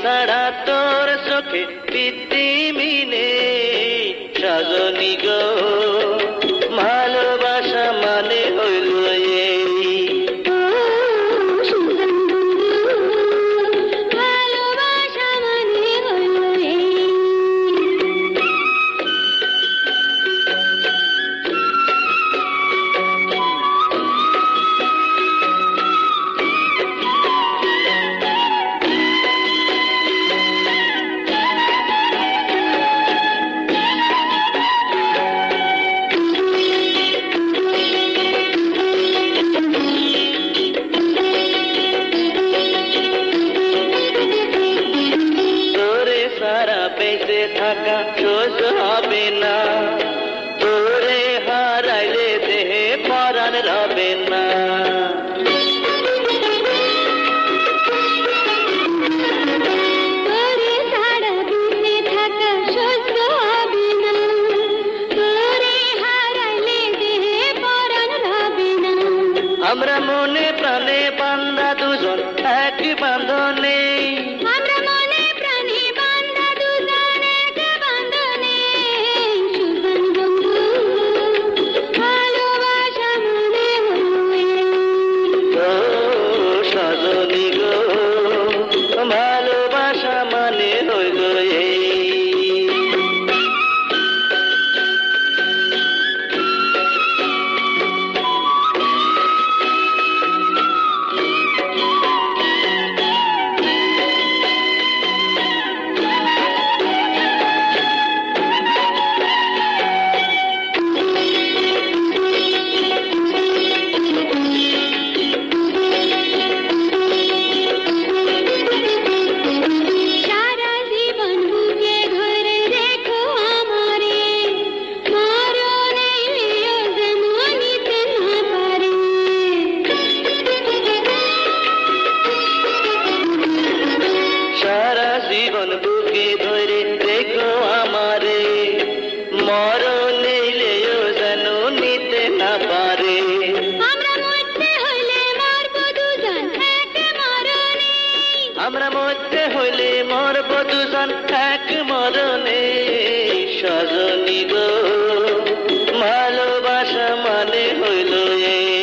ছাড়া তোর চোখে পৃথিবী নেই সজনী গো ভালোবাসা মানে হইল এই বেঁচে থাকা সহ্য হবে না তোরে হারাইলে দেহে পরাণ রবে না আমরা মনে প্রাণে বান্ধা দুজন এক বাঁধনে ভালোবাসা মানে হইল এই জীবন বুকে ধরে দেখো আমারে মরণ এলেও যেন নিতে না পারে আমরা মরতে হইলে মরব দুজন এক মরণে সজনী গো ভালোবাসা মানে হইল এই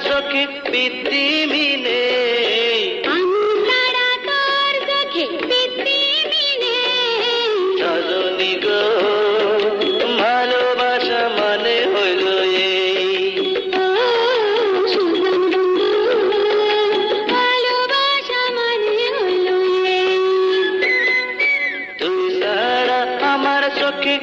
চোখে পৃথিবী নেই সজনী গো ভালোবাসা মানে হইল এই তুই ছাড়া আমার চোখে